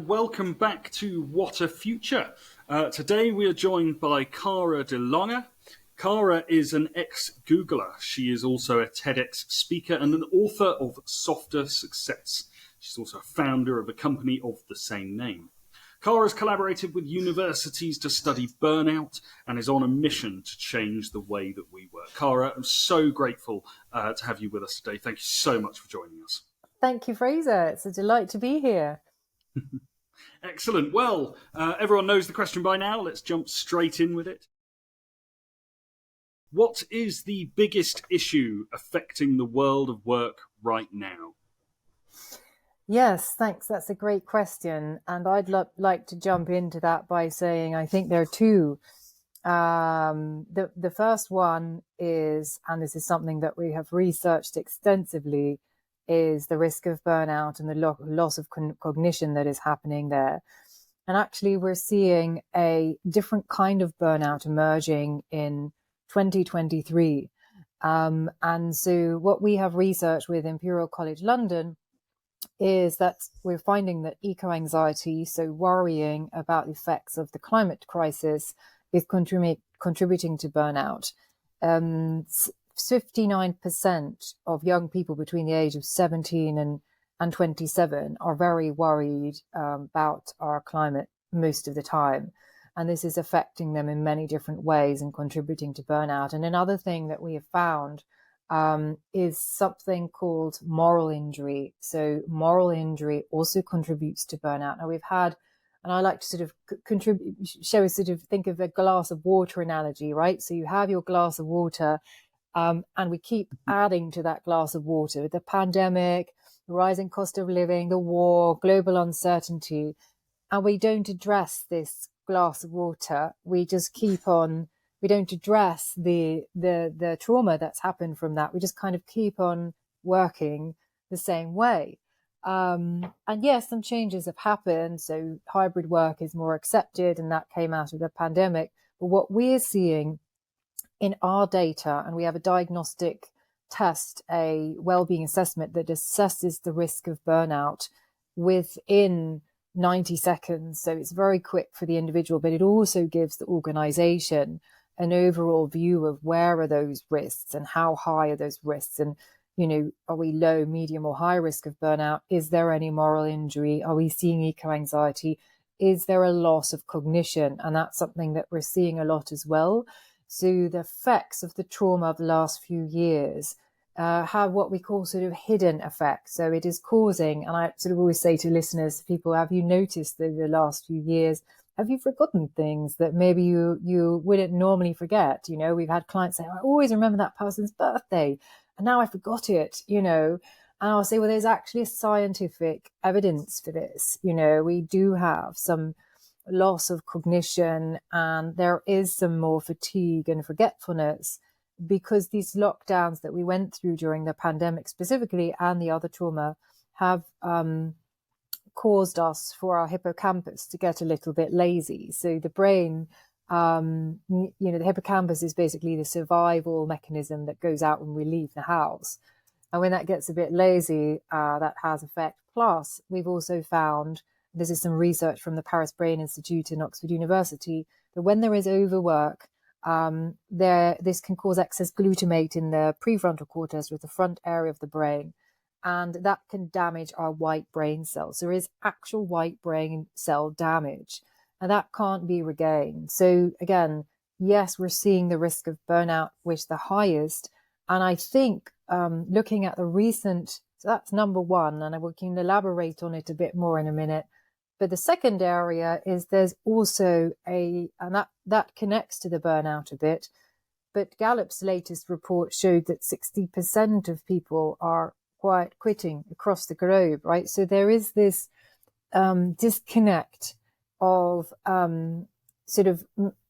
and welcome back to What a Future. Today we are joined by Cara De Lange. Cara is an ex-Googler. She is also a TEDx speaker and an author of Softer Success. She's also a founder of a company of the same name. Cara has collaborated with universities to study burnout and is on a mission to change the way that we work. Cara, I'm so grateful to have you with us today. Thank you so much for joining us. Thank you, Fraser. It's a delight to be here. Excellent. Well, everyone knows the question by now. Let's jump straight in with it. What is the biggest issue affecting the world of work right now? Yes, thanks. That's a great question. And I'd like to jump into that by saying I think there are two. The first one is, and this is something that we have researched extensively, is the risk of burnout and the loss of cognition that is happening there. And actually, we're seeing a different kind of burnout emerging in 2023. And so what we have researched with Imperial College London is that we're finding that eco-anxiety, so worrying about the effects of the climate crisis, is contributing to burnout. 59% of young people between the age of 17 and 27 are very worried about our climate most of the time. And this is affecting them in many different ways and contributing to burnout. And another thing that we have found is something called moral injury. So moral injury also contributes to burnout. Now we've had, and I like to sort of think of a glass of water analogy, right? So you have your glass of water, and we keep adding to that glass of water. The pandemic, the rising cost of living, the war, global uncertainty, and we don't address this glass of water. We just keep on. We don't address the trauma that's happened from that. We just kind of keep on working the same way. And yes, some changes have happened. So hybrid work is more accepted, and that came out of the pandemic. But what we're seeing in our data, and we have a diagnostic test, a well-being assessment that assesses the risk of burnout within 90 seconds. So it's very quick for the individual, but it also gives the organization an overall view of where are those risks and how high are those risks. And, are we low, medium, or high risk of burnout? Is there any moral injury? Are we seeing eco-anxiety? Is there a loss of cognition? And that's something that we're seeing a lot as well. So the effects of the trauma of the last few years have what we call sort of hidden effects. So it is causing, and I sort of always say to listeners, people, have you noticed that the last few years, have you forgotten things that maybe you wouldn't normally forget? We've had clients say, I always remember that person's birthday, and now I forgot it, and I'll say, well, there's actually scientific evidence for this. We do have some loss of cognition, and there is some more fatigue and forgetfulness because these lockdowns that we went through during the pandemic specifically and the other trauma have caused us for our hippocampus to get a little bit lazy. So the brain, the hippocampus is basically the survival mechanism that goes out when we leave the house. And when that gets a bit lazy, that has effect. Plus, we've also found, this is some research from the Paris Brain Institute and Oxford University, that when there is overwork, this can cause excess glutamate in the prefrontal cortex, with the front area of the brain, and that can damage our white brain cells. There is actual white brain cell damage, and that can't be regained. So again, yes, we're seeing the risk of burnout, which the highest, and I think looking at the recent, so that's number one, and we can elaborate on it a bit more in a minute. But the second area is there's also and that connects to the burnout a bit, but Gallup's latest report showed that 60% of people are quitting across the globe, right? So there is this disconnect of sort of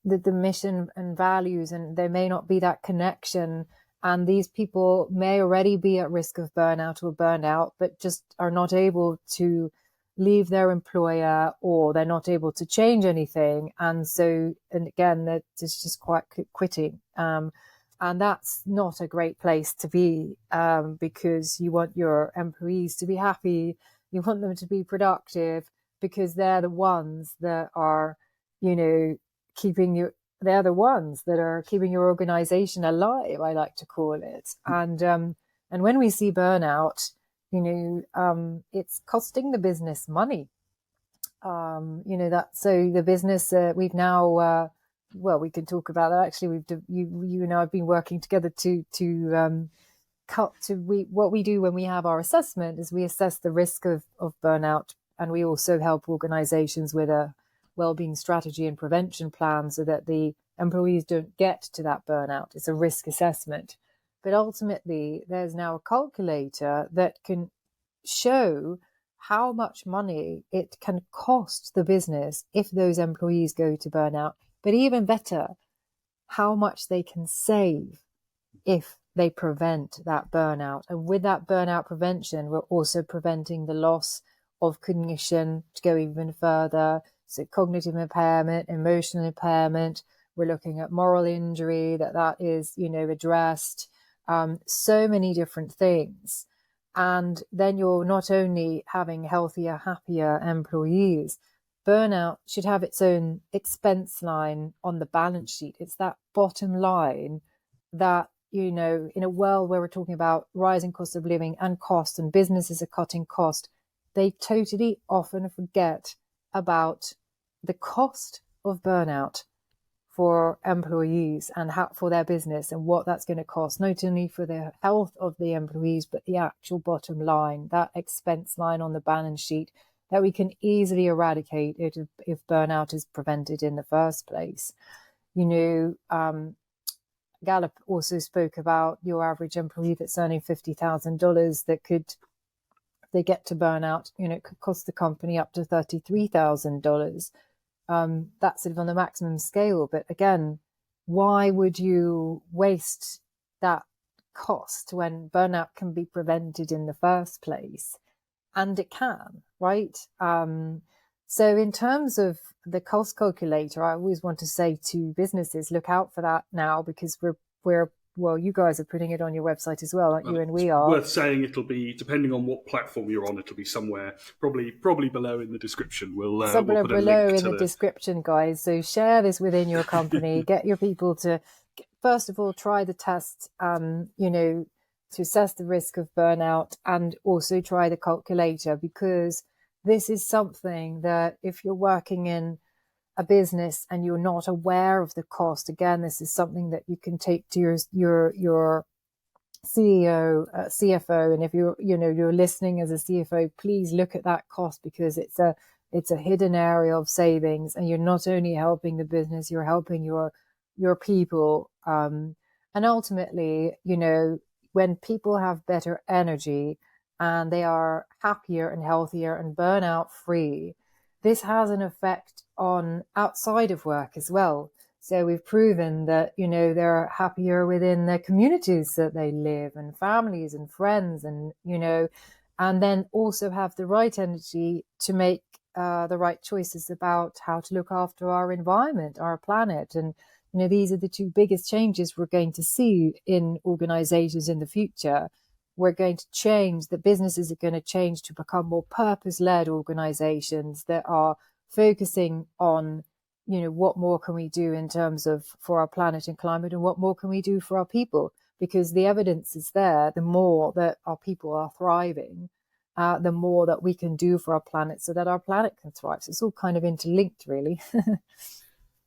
the mission and values, and there may not be that connection. And these people may already be at risk of burnout or burnout, but just are not able to leave their employer, or they're not able to change anything. And so, and again, that is just quite quitting. And that's not a great place to be, because you want your employees to be happy. You want them to be productive. because they're the ones that are, keeping you. They're the ones that are keeping your organization alive, I like to call it. And when we see burnout, it's costing the business money. So the business, we've now, well, we can talk about that. Actually, you and I have been working together what we do when we have our assessment is we assess the risk of burnout, and we also help organizations with a well-being strategy and prevention plan so that the employees don't get to that burnout. It's a risk assessment. But ultimately, there's now a calculator that can show how much money it can cost the business if those employees go to burnout. But even better, how much they can save if they prevent that burnout. And with that burnout prevention, we're also preventing the loss of cognition to go even further. So cognitive impairment, emotional impairment. We're looking at moral injury, that is, addressed. So many different things. And then you're not only having healthier, happier employees, burnout should have its own expense line on the balance sheet. It's that bottom line that, in a world where we're talking about rising cost of living and cost, and businesses are cutting cost, they totally often forget about the cost of burnout for employees and for their business, and what that's going to cost, not only for the health of the employees, but the actual bottom line, that expense line on the balance sheet that we can easily eradicate if burnout is prevented in the first place. Gallup also spoke about your average employee that's earning $50,000 that could, if they get to burnout, it could cost the company up to $33,000. That's sort of on the maximum scale. But again, why would you waste that cost when burnout can be prevented in the first place? And it can, right? So in terms of the cost calculator, I always want to say to businesses, look out for that now, because well, you guys are putting it on your website as well, aren't you? And we are. Worth saying, it'll be, depending on what platform you're on, it'll be somewhere probably below in the description. We'll put a link below in to the description, guys. So share this within your company. Get your people to, first of all, try the test, to assess the risk of burnout, and also try the calculator, because this is something that if you're working in a business and you're not aware of the cost, again, this is something that you can take to your CEO, CFO, and if you're listening as a CFO, please look at that cost, because it's a hidden area of savings, and you're not only helping the business, you're helping your people, and ultimately, when people have better energy and they are happier and healthier and burnout free, this has an effect on outside of work as well. So we've proven that, they're happier within their communities that they live, and families and friends, and, and then also have the right energy to make the right choices about how to look after our environment, our planet. And, these are the two biggest changes we're going to see in organizations in the future. We're going to change, the businesses are going to change to become more purpose-led organizations that are focusing on, what more can we do in terms of for our planet and climate, and what more can we do for our people? Because the evidence is there. The more that our people are thriving, the more that we can do for our planet so that our planet can thrive. So it's all kind of interlinked, really.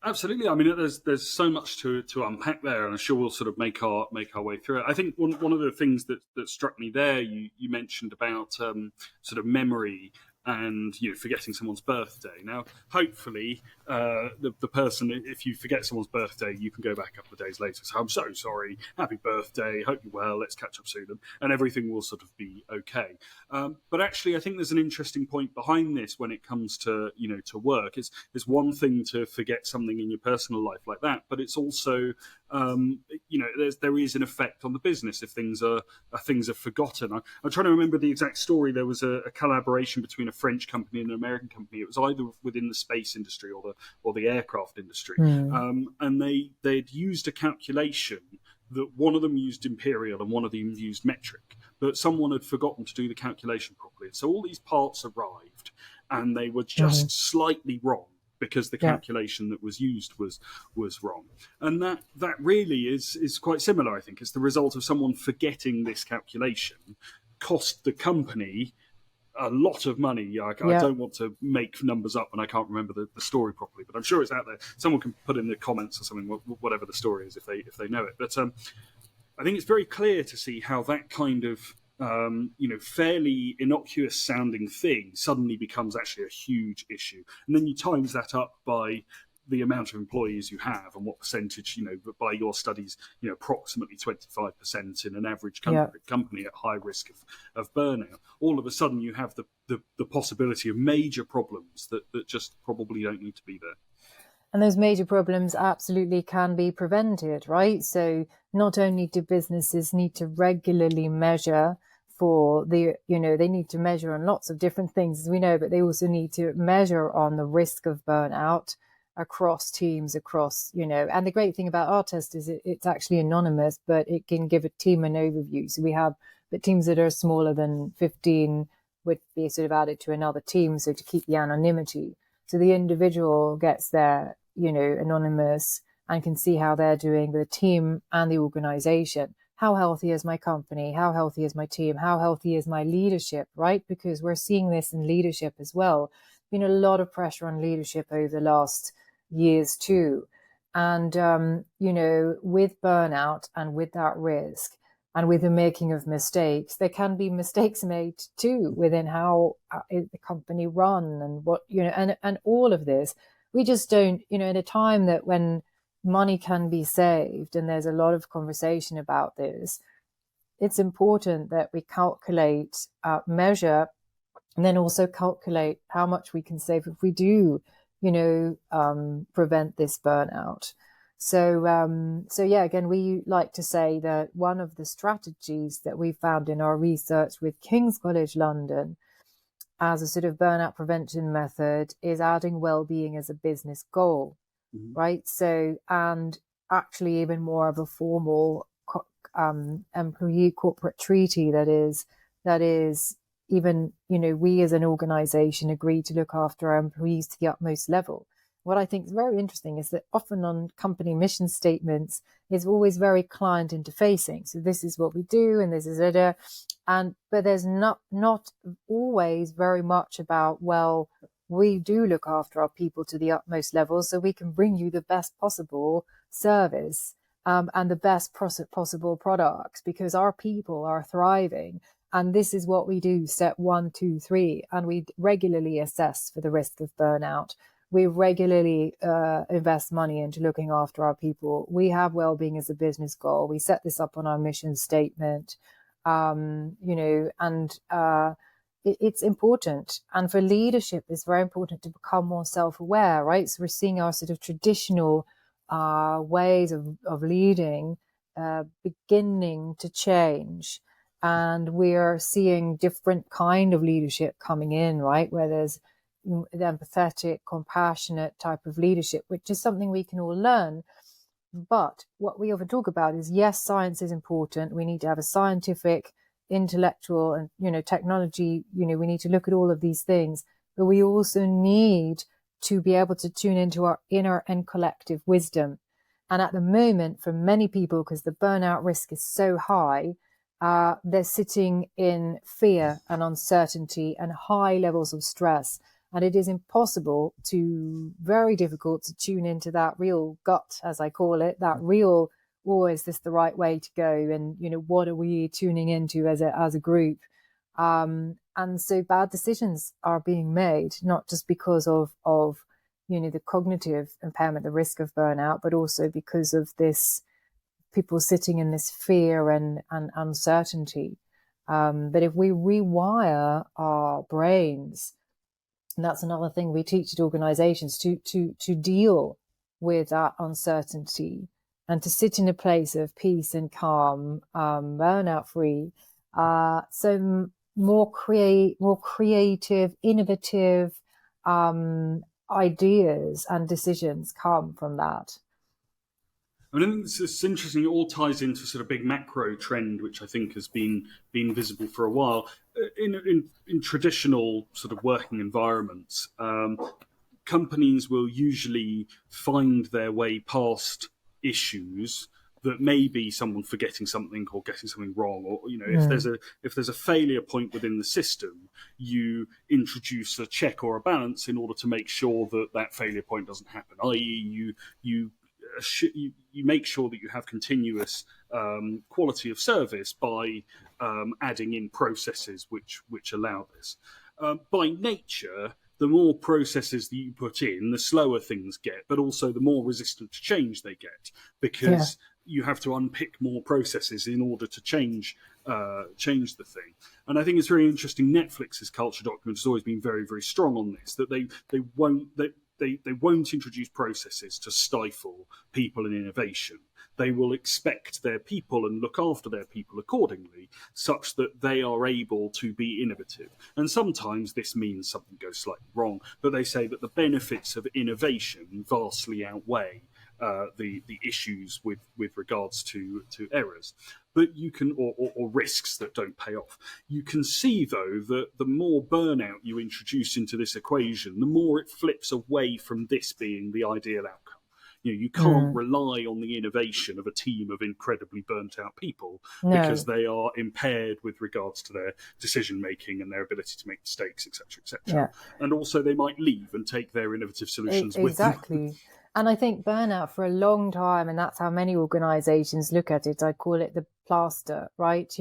Absolutely. I mean, there's so much to unpack there, and I'm sure we'll sort of make our way through it. I think one of the things that struck me there, you mentioned about sort of memory and forgetting someone's birthday. Now, hopefully, the person, if you forget someone's birthday, you can go back a couple of days later. So I'm so sorry, happy birthday, hope you're well, let's catch up soon, and everything will sort of be okay. But actually, I think there's an interesting point behind this when it comes to to work. It's one thing to forget something in your personal life like that, but it's also there is an effect on the business if things are forgotten. I'm trying to remember the exact story. There was a collaboration between a French company and an American company. It was either within the space industry or the aircraft industry, and they'd used a calculation that one of them used imperial and one of them used metric, but someone had forgotten to do the calculation properly. So all these parts arrived, and they were just slightly wrong because the Yeah. calculation that was used was wrong. And that really is quite similar, I think. It's the result of someone forgetting this calculation cost the company a lot of money. I don't want to make numbers up when I can't remember the story properly, but I'm sure it's out there. Someone can put in the comments or something, whatever the story is, if they know it. But I think it's very clear to see how that kind of fairly innocuous sounding thing suddenly becomes actually a huge issue. And then you times that up by the amount of employees you have and what percentage, by your studies, approximately 25% in an average company at high risk of burnout. All of a sudden you have the possibility of major problems that just probably don't need to be there. And those major problems absolutely can be prevented, right? So not only do businesses need to regularly measure for they need to measure on lots of different things, as we know, but they also need to measure on the risk of burnout across teams, and the great thing about our test is it's actually anonymous, but it can give a team an overview. So we have the teams that are smaller than 15 would be sort of added to another team, so to keep the anonymity. So the individual gets their, anonymous and can see how they're doing with the team and the organization. How healthy is my company? How healthy is my team? How healthy is my leadership, right? Because we're seeing this in leadership as well. Been a lot of pressure on leadership over the last years too. And, with burnout and with that risk and with the making of mistakes, there can be mistakes made too within how the company run and what, and all of this. We just don't, in a time that when money can be saved, and there's a lot of conversation about this, it's important that we calculate, measure, and then also calculate how much we can save if we do, prevent this burnout. So again, we like to say that one of the strategies that we found in our research with King's College London as a sort of burnout prevention method is adding well-being as a business goal, right? So, and actually even more of a formal employee corporate treaty that is even, we as an organization agree to look after our employees to the utmost level. What I think is very interesting is that often on company mission statements is always very client interfacing. So this is what we do, and this is it. But there's not always very much about, well, we do look after our people to the utmost level so we can bring you the best possible service and the best possible products because our people are thriving. And this is what we do, step 1, 2, 3. And we regularly assess for the risk of burnout. We regularly invest money into looking after our people. We have well-being as a business goal. We set this up on our mission statement, it's important. And for leadership, it's very important to become more self-aware, right? So we're seeing our sort of traditional ways of leading beginning to change. And we are seeing different kind of leadership coming in, right? Where there's the empathetic, compassionate type of leadership, which is something we can all learn. But what we often talk about is, yes, science is important. We need to have a scientific, intellectual, and, technology, we need to look at all of these things, but we also need to be able to tune into our inner and collective wisdom. And at the moment, for many people, because the burnout risk is so high, they're sitting in fear and uncertainty and high levels of stress. And it is very difficult to tune into that real gut, as I call it, that real, is this the right way to go? And, what are we tuning into as a group? And so bad decisions are being made, not just because of the cognitive impairment, the risk of burnout, but also because of this, people sitting in this fear and uncertainty. But if we rewire our brains, and that's another thing we teach at organizations, to deal with that uncertainty and to sit in a place of peace and calm, burnout free. So more creative, innovative ideas and decisions come from that. I mean, I think it's interesting. It all ties into sort of big macro trend, which I think has been visible for a while in traditional sort of working environments. Companies will usually find their way past issues that may be someone forgetting something or getting something wrong, or if there's a failure point within the system, you introduce a check or a balance in order to make sure that that failure point doesn't happen. I.e., you make sure that you have continuous quality of service by adding in processes which allow this. By nature, the more processes that you put in, the slower things get, but also the more resistant to change they get, because you have to unpick more processes in order to change the thing. And I think it's very interesting. Netflix's culture document has always been very, very strong on this, that they won't introduce processes to stifle people in innovation. They will expect their people and look after their people accordingly, such that they are able to be innovative. And sometimes this means something goes slightly wrong, but they say that the benefits of innovation vastly outweigh the issues with regards to errors. But you can, or risks that don't pay off. You can see, though, that the more burnout you introduce into this equation, the more it flips away from this being the ideal outcome. You can't rely on the innovation of a team of incredibly burnt out people, because they are impaired with regards to their decision making and their ability to make mistakes, etc., etc. Yeah. And also they might leave and take their innovative solutions with them. Exactly. And I think burnout for a long time, and that's how many organizations look at it, I call it the plaster, right?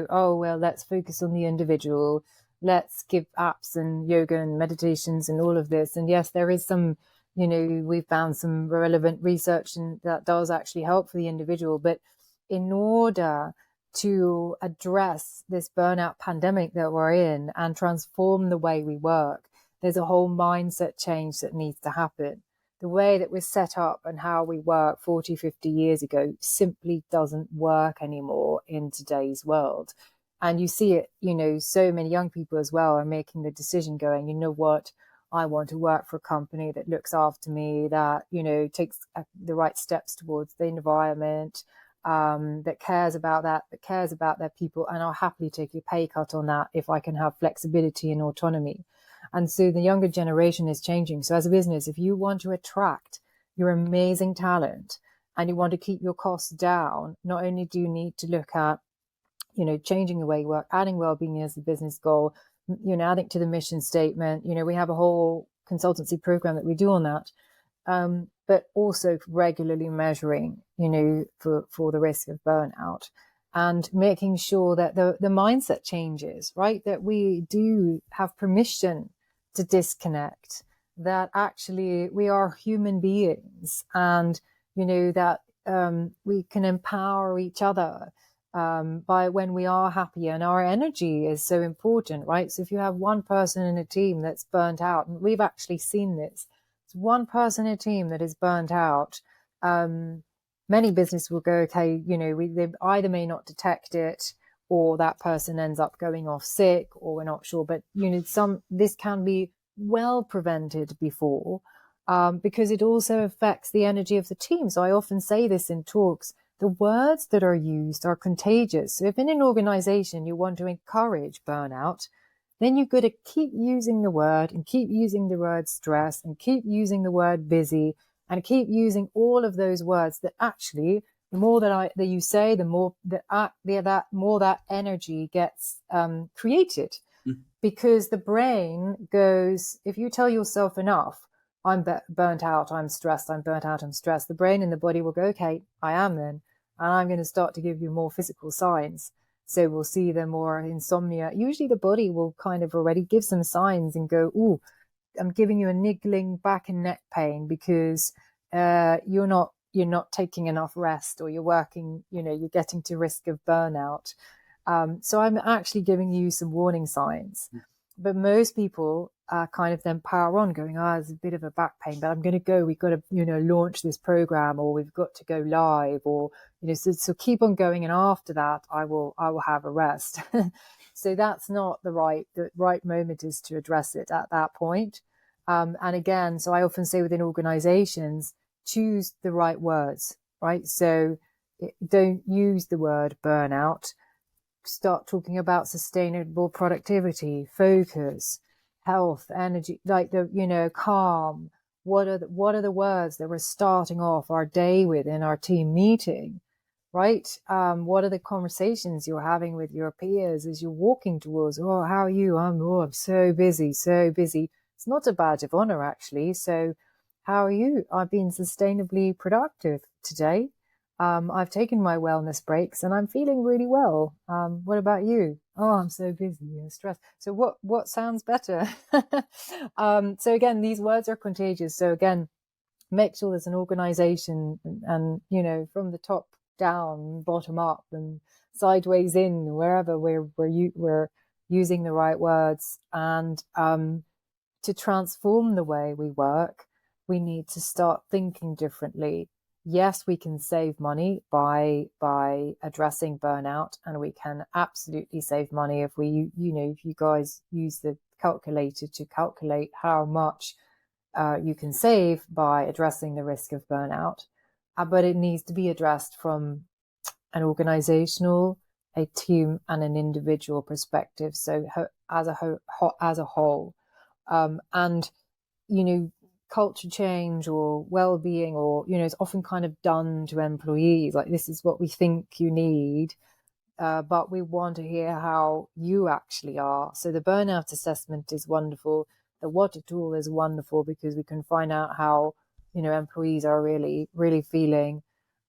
Oh, well, let's focus on the individual. Let's give apps and yoga and meditations and all of this. And yes, there is some, we've found some relevant research and that does actually help for the individual. But in order to address this burnout pandemic that we're in and transform the way we work, there's a whole mindset change that needs to happen. The way that we're set up and how we work 40, 50 years ago simply doesn't work anymore in today's world. And you see it, so many young people as well are making the decision going, you know what, I want to work for a company that looks after me, that, takes the right steps towards the environment, that cares about their people. And I'll happily take a pay cut on that if I can have flexibility and autonomy. And so the younger generation is changing. So as a business, if you want to attract your amazing talent and you want to keep your costs down, not only do you need to look at, changing the way you work, adding well-being as a business goal, adding to the mission statement. We have a whole consultancy program that we do on that, but also regularly measuring, for the risk of burnout. And making sure that the mindset changes, right? That we do have permission to disconnect, that actually we are human beings, and, that we can empower each other by when we are happy, and our energy is so important, right? So if you have one person in a team that's burnt out, and we've actually seen this, it's one person in a team that is burnt out, many businesses will go, okay, they either may not detect it, or that person ends up going off sick, or we're not sure. But, this can be well prevented before, because it also affects the energy of the team. So I often say this in talks, the words that are used are contagious. So if in an organization you want to encourage burnout, then you've got to keep using the word, and keep using the word stress, and keep using the word busy, and keep using all of those words that actually, the more that you say, the more that energy gets created. Mm-hmm. Because the brain goes, if you tell yourself enough, I'm burnt out, I'm stressed, I'm burnt out, I'm stressed, the brain and the body will go, okay, I am then. And I'm going to start to give you more physical signs. So we'll see the more insomnia. Usually the body will kind of already give some signs and go, ooh, I'm giving you a niggling back and neck pain because you're not taking enough rest, or you're working, you're getting to risk of burnout. So I'm actually giving you some warning signs. But most people kind of then power on, going, there's a bit of a back pain, but I'm going to go, we've got to, launch this program, or we've got to go live, or, so keep on going. And after that, I will have a rest. So that's not the right moment is to address it at that point. And again, so I often say within organizations, choose the right words, right? So don't use the word burnout. Start talking about sustainable productivity, focus, health, energy, like calm. What are the words that we're starting off our day with in our team meeting, right? What are the conversations you're having with your peers as you're walking towards, oh, how are you? I'm so busy, so busy. It's not a badge of honor, actually. So how are you? I've been sustainably productive today. I've taken my wellness breaks and I'm feeling really well. What about you? Oh, I'm so busy and stressed. So what sounds better? So again, these words are contagious. So again, make sure there's an organization and from the top down, bottom up, and sideways in, wherever we're using the right words. And to transform the way we work, we need to start thinking differently. Yes, we can save money by addressing burnout, and we can absolutely save money if if you guys use the calculator to calculate how much you can save by addressing the risk of burnout. But it needs to be addressed from an organizational, a team, and an individual perspective. So as a whole, and culture change or well-being, or it's often kind of done to employees, like, this is what we think you need, but we want to hear how you actually are. So the burnout assessment is wonderful. The water tool is wonderful because we can find out how employees are really, really feeling,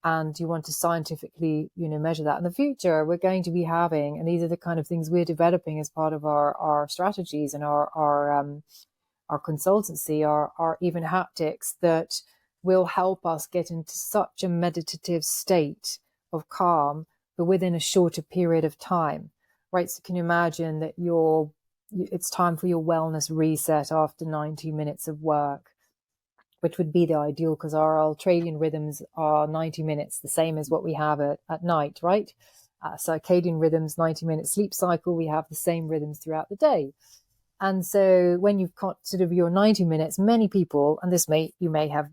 and you want to scientifically measure that. In the future, we're going to be having, and these are the kind of things we're developing as part of our strategies and our consultancy, are even haptics that will help us get into such a meditative state of calm, but within a shorter period of time, right? So can you imagine that it's time for your wellness reset after 90 minutes of work, which would be the ideal, because our ultradian rhythms are 90 minutes, the same as what we have at night, right? Circadian rhythms, 90-minute sleep cycle, we have the same rhythms throughout the day. And so when you've got sort of your 90 minutes, many people, and you may have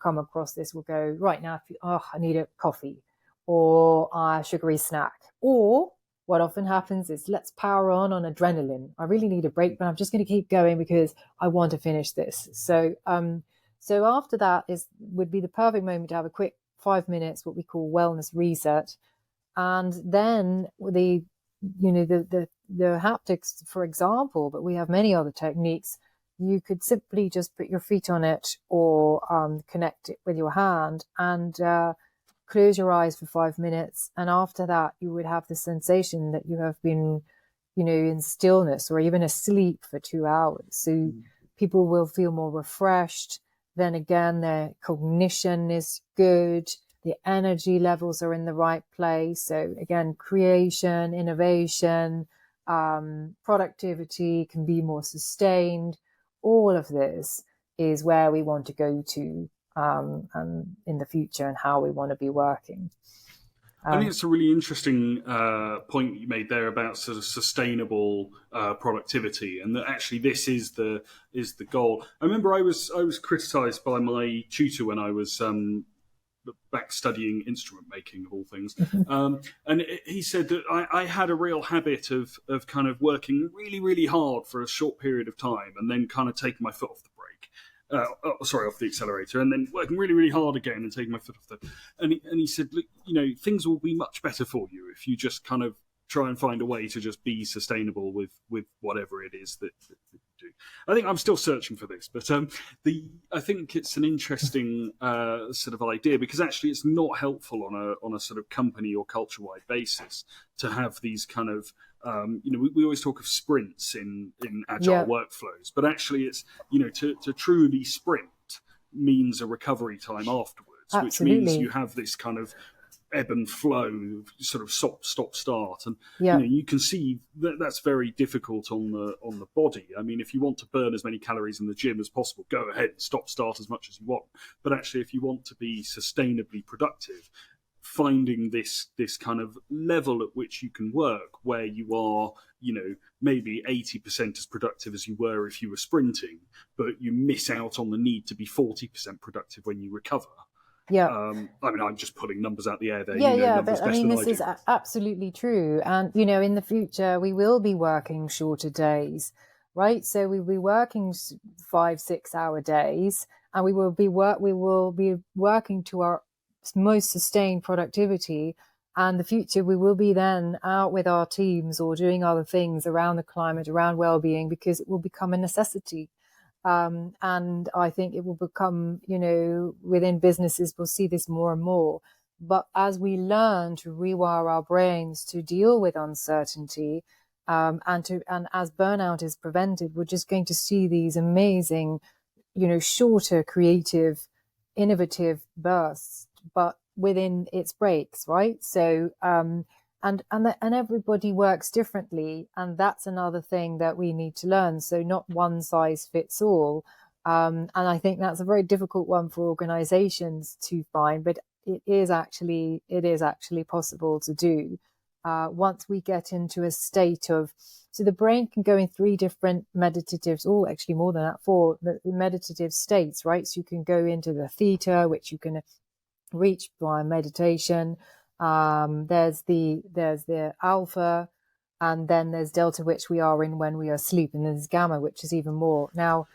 come across this, will go, right now, I need a coffee or a sugary snack. Or what often happens is, let's power on adrenaline. I really need a break, but I'm just going to keep going because I want to finish this. So after that would be the perfect moment to have a quick 5 minutes, what we call wellness reset. And then the haptics, for example, but we have many other techniques. You could simply just put your feet on it or connect it with your hand and close your eyes for 5 minutes. And after that, you would have the sensation that you have been, in stillness or even asleep for 2 hours. So people will feel more refreshed. Then again, their cognition is good. The energy levels are in the right place. So again, creation, innovation, productivity can be more sustained. All of this is where we want to go to in the future, and how we want to be working. I think it's a really interesting point you made there about sort of sustainable productivity, and that actually this is the goal. I remember I was criticised by my tutor when I was back studying instrument making, of all things, and he said that I had a real habit of kind of working really, really hard for a short period of time, and then kind of taking my foot off the brake. Off the accelerator, and then working really, really hard again and taking my foot off the. And he said, look, things will be much better for you if you just kind of try and find a way to just be sustainable with whatever it is that you do. I think I'm still searching for this, but I think it's an interesting sort of idea, because actually it's not helpful on a sort of company or culture wide basis to have these kind of we always talk of sprints in agile workflows, but actually it's to truly sprint means a recovery time afterwards. Absolutely. Which means you have this kind of ebb and flow, sort of stop start, and you can see that that's very difficult on the body. I mean, if you want to burn as many calories in the gym as possible, go ahead and stop start as much as you want. But actually, if you want to be sustainably productive, finding this kind of level at which you can work, where you are, maybe 80% as productive as you were if you were sprinting, but you miss out on the need to be 40% productive when you recover. Yeah. I mean, I'm just putting numbers out the air there. Yeah, You know yeah, numbers but I better mean, than this I do. is absolutely true. And, in the future, we will be working shorter days, right? So we'll be working 5, 6 hour days, and we will be working to our most sustained productivity. And the future, we will be then out with our teams or doing other things around the climate, around well-being, because it will become a necessity. And I think it will become, within businesses, we'll see this more and more. But as we learn to rewire our brains to deal with uncertainty, and as burnout is prevented, we're just going to see these amazing, shorter, creative, innovative bursts, but within its breaks, right? So, and everybody works differently, and that's another thing that we need to learn. So, not one size fits all. And I think that's a very difficult one for organizations to find, but it is actually possible to do once we get into a state of. So the brain can go in 3 different meditatives, or actually more than that, 4 meditative states, right? So you can go into the theta, which you can reach by meditation. There's the alpha, and then there's delta, which we are in when we are asleep, and there's gamma, which is even more. Now,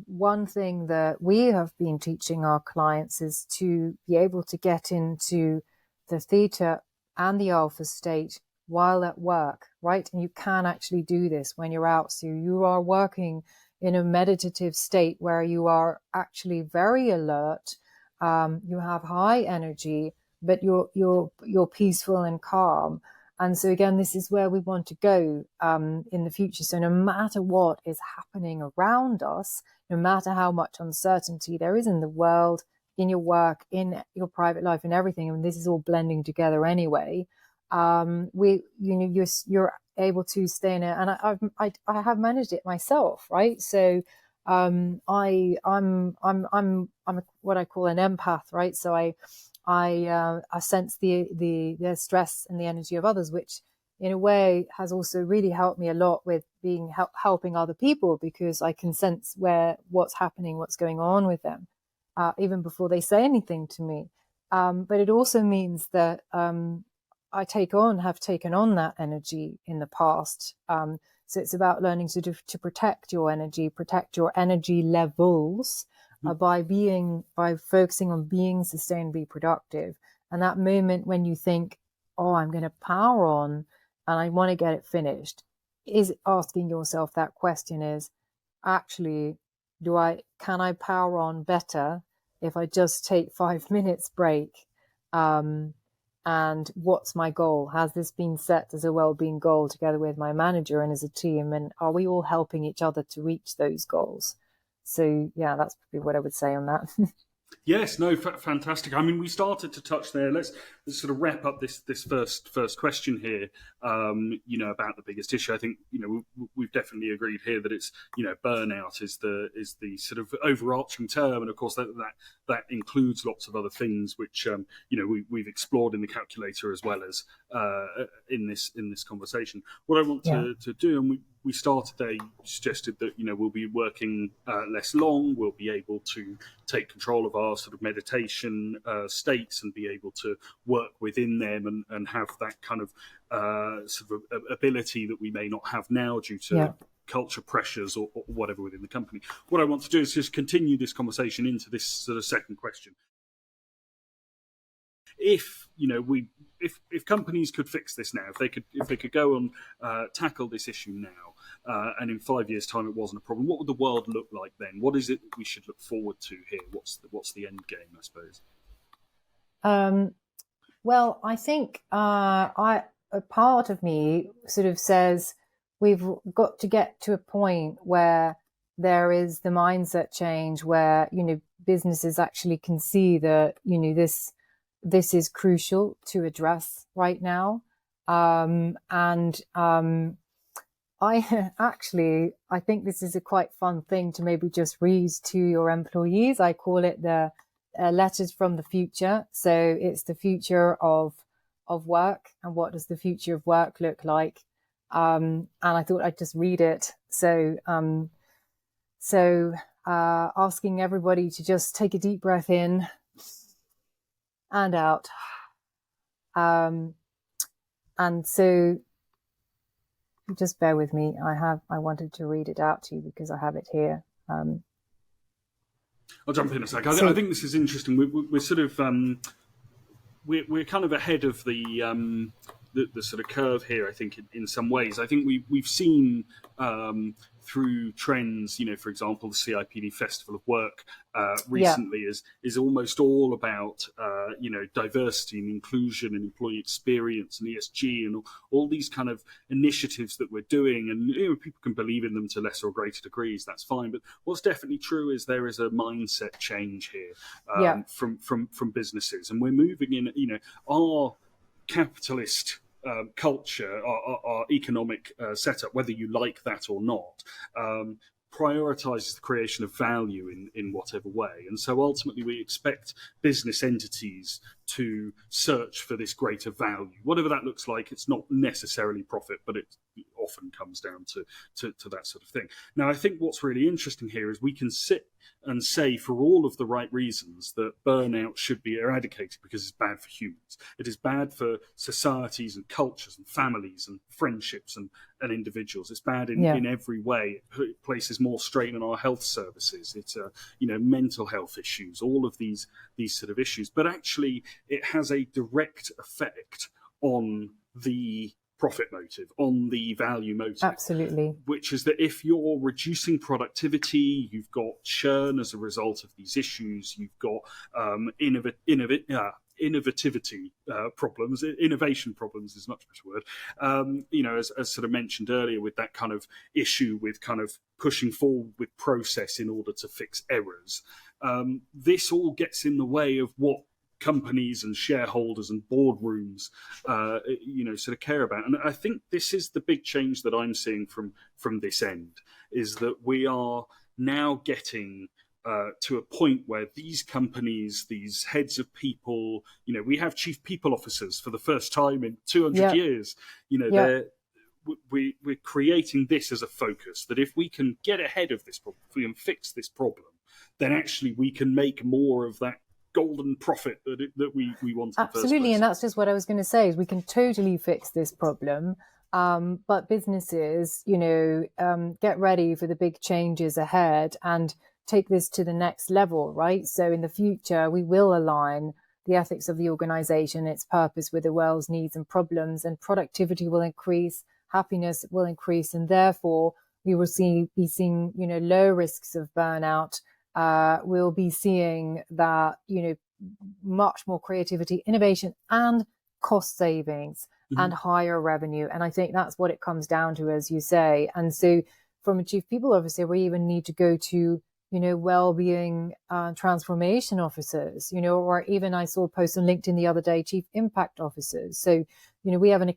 one thing that we have been teaching our clients is to be able to get into the theta and the alpha state while at work, right? And you can actually do this when you're out. So you are working in a meditative state where you are actually very alert. You have high energy, but you're peaceful and calm. And so again, this is where we want to go in the future. So no matter what is happening around us, no matter how much uncertainty there is in the world, in your work, in your private life, and everything, and this is all blending together anyway. You're able to stay in it, and I have managed it myself, right? So I'm what I call an empath, right? So I sense the stress and the energy of others, which in a way has also really helped me a lot with helping other people, because I can sense what's happening, what's going on with them, even before they say anything to me. But it also means that I have taken on that energy in the past. So it's about learning to protect your energy levels, by focusing on being sustainably productive. And that moment when you think, oh, I'm going to power on and I want to get it finished, is asking yourself that question is, actually, can I power on better if I just take 5 minutes break? And what's my goal? Has this been set as a well-being goal together with my manager and as a team? And are we all helping each other to reach those goals? So yeah, that's probably what I would say on that. Yes, no, fantastic. I mean, we started to touch there. Let's sort of wrap up this first question here. About the biggest issue. I think we've definitely agreed here that it's burnout is the sort of overarching term, and of course that includes lots of other things which we've explored in the calculator as well as in this conversation. What I want to do, and we started there, you suggested that we'll be working less long, we'll be able to take control of our sort of meditation states and be able to work within them and have that kind of sort of ability that we may not have now due to culture pressures or whatever within the company. What I want to do is just continue this conversation into this sort of second question. If companies could fix this now, if they could go and tackle this issue now, and in 5 years' time it wasn't a problem, what would the world look like then? What is it that we should look forward to here? What's the end game, I suppose? Well, I think a part of me sort of says we've got to get to a point where there is the mindset change, where businesses actually can see that this is crucial to address right now. I think this is a quite fun thing to maybe just read to your employees. I call it the letters from the future. So it's the future of work, and what does the future of work look like? And I thought I'd just read it. So asking everybody to just take a deep breath in and out. And so just bear with me. I wanted to read it out to you because I have it here. I'll jump in a sec. I think this is interesting. We're sort of we're kind of ahead of the sort of curve here. I think in some ways. I think we've seen through trends. For example, the CIPD Festival of Work recently is almost all about diversity and inclusion and employee experience and ESG and all these kind of initiatives that we're doing. And people can believe in them to lesser or greater degrees. That's fine. But what's definitely true is there is a mindset change here from businesses, and we're moving in. Our capitalist culture, our economic setup, whether you like that or not, prioritizes the creation of value in whatever way. And so ultimately we expect business entities to search for this greater value. Whatever that looks like, it's not necessarily profit, but it often comes down to that sort of thing. Now, I think what's really interesting here is we can sit and say for all of the right reasons that burnout should be eradicated because it's bad for humans. It is bad for societies and cultures and families and friendships and individuals. It's bad in every way. It places more strain on our health services. It's mental health issues, all of these sort of issues. But actually, it has a direct effect on the profit motive, on the value motive. Absolutely. Which is that if you're reducing productivity, you've got churn as a result of these issues, you've got innovativity problems. Innovation problems is a much better word. As sort of mentioned earlier, with that kind of issue with kind of pushing forward with process in order to fix errors. This all gets in the way of what companies and shareholders and boardrooms, sort of care about. And I think this is the big change that I'm seeing from this end, is that we are now getting to a point where these companies, these heads of people, we have chief people officers for the first time in 200 years. We're creating this as a focus, that if we can get ahead of this problem, if we can fix this problem, then actually we can make more of that golden profit that we want. Absolutely, and that's just what I was going to say, is we can totally fix this problem. But businesses, get ready for the big changes ahead and take this to the next level, right? So in the future, we will align the ethics of the organization, its purpose with the world's needs and problems, and productivity will increase, happiness will increase, and therefore we will be seeing, low risks of burnout. We'll be seeing that, much more creativity, innovation, and cost savings and higher revenue. And I think that's what it comes down to, as you say. And so from a chief people officer, we even need to go to, well-being transformation officers, or even I saw a post on LinkedIn the other day, chief impact officers. So, we have a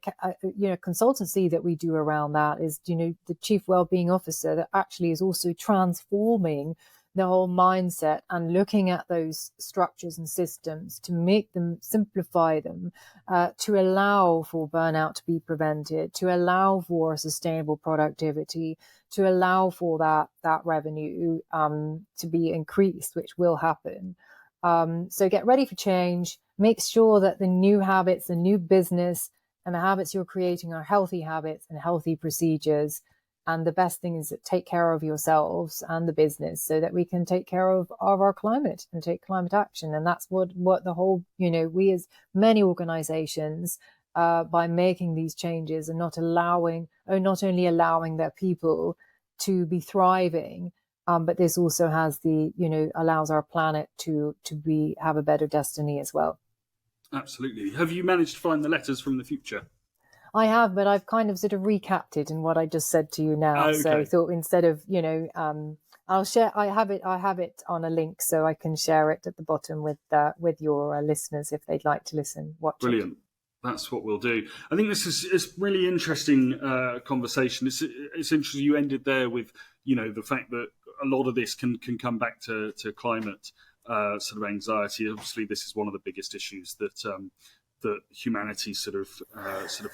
consultancy that we do around that is, the chief well-being officer that actually is also transforming the whole mindset and looking at those structures and systems to make them, simplify them, to allow for burnout to be prevented, to allow for sustainable productivity, to allow for that revenue to be increased, which will happen. So get ready for change. Make sure that the new habits, the new business, and the habits you're creating are healthy habits and healthy procedures. And the best thing is to take care of yourselves and the business so that we can take care of our climate and take climate action. And that's what the whole, we as many organizations, by making these changes and not only allowing their people to be thriving, but this also has allows our planet to have a better destiny as well. Absolutely. Have you managed to find the letters from the future? I have, but I've kind of sort of recapped it in what I just said to you now. Okay. So I thought instead of, I'll share, I have it on a link so I can share it at the bottom with your listeners if they'd like to watch it. Brilliant. That's what we'll do. I think this is really interesting conversation. It's interesting you ended there with, the fact that a lot of this can come back to climate sort of anxiety. Obviously, this is one of the biggest issues that humanity sort of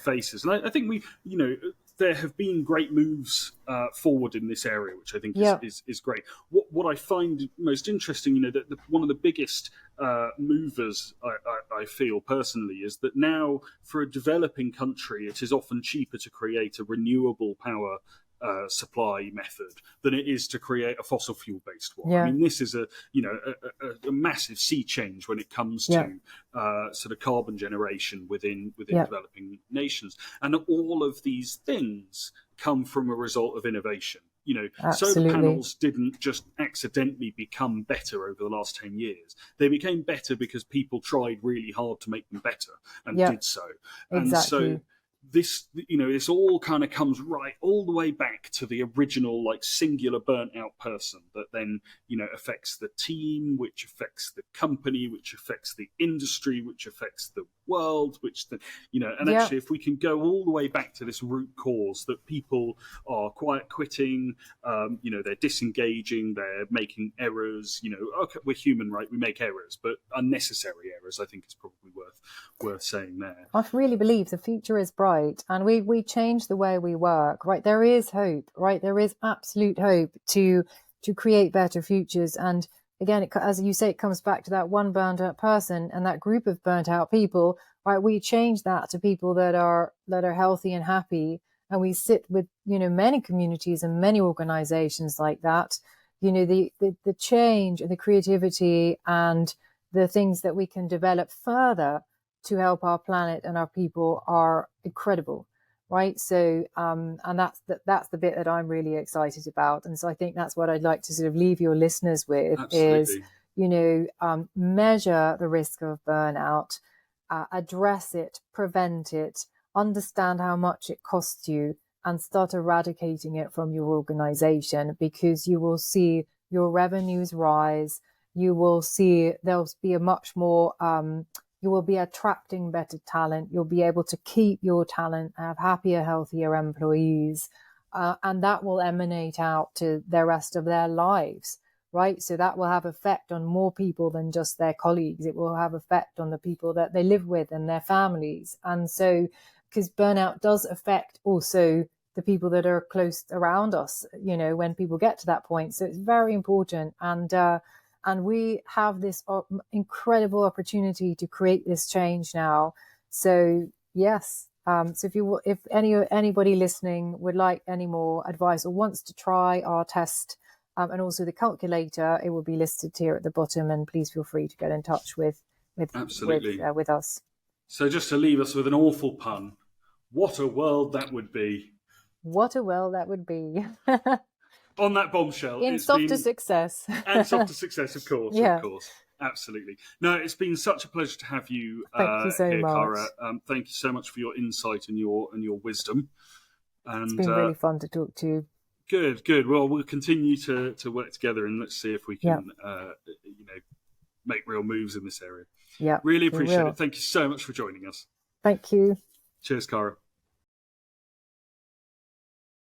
faces. And I think we, there have been great moves forward in this area, which I think is great. What I find most interesting, that one of the biggest movers I feel personally is that now for a developing country, it is often cheaper to create a renewable power supply method than it is to create a fossil fuel based one. I mean, this is a massive sea change when it comes to sort of carbon generation within developing nations, and all of these things come from a result of innovation. Solar panels didn't just accidentally become better over the last 10 years. They became better because people tried really hard to make them better and did so. And so this all kind of comes right all the way back to the original singular burnt out person that then affects the team, which affects the company, which affects the industry, which affects the world, actually if we can go all the way back to this root cause that people are quiet quitting, they're disengaging, they're making errors, okay, we're human, right? We make errors, but unnecessary errors, I think is probably worth saying there. I really believe the future is bright, and we change the way we work, right? There is hope, right? There is absolute hope to create better futures. And again, as you say, it comes back to that one burnt out person and that group of burnt out people, right? We change that to people that are healthy and happy. And we sit with, many communities and many organizations like that. The change and the creativity and the things that we can develop further to help our planet and our people are incredible. Right. So, and that's the bit that I'm really excited about. And so I think that's what I'd like to sort of leave your listeners with. Absolutely. Is, measure the risk of burnout, address it, prevent it, understand how much it costs you, and start eradicating it from your organization, because you will see your revenues rise. You will see there'll be a much more, you will be attracting better talent. You'll be able to keep your talent, have happier, healthier employees, and that will emanate out to the rest of their lives, right? So that will have effect on more people than just their colleagues. It will have effect on the people that they live with and their families. And so, because burnout does affect also the people that are close around us, when people get to that point. So it's very important. And we have this incredible opportunity to create this change now. So yes. So if anybody listening would like any more advice or wants to try our test, and also the calculator, it will be listed here at the bottom. And please feel free to get in touch with us. So just to leave us with an awful pun, what a world that would be. What a world that would be. On that bombshell. And softer success, of course. Yeah. Of course. Absolutely. No, it's been such a pleasure to have you, Thank you so here, much. Cara. Thank you so much for your insight and your wisdom. And it's been really fun to talk to you. Good. Well, we'll continue to work together, and let's see if we can, make real moves in this area. Yeah. Really appreciate it. Thank you so much for joining us. Thank you. Cheers, Cara.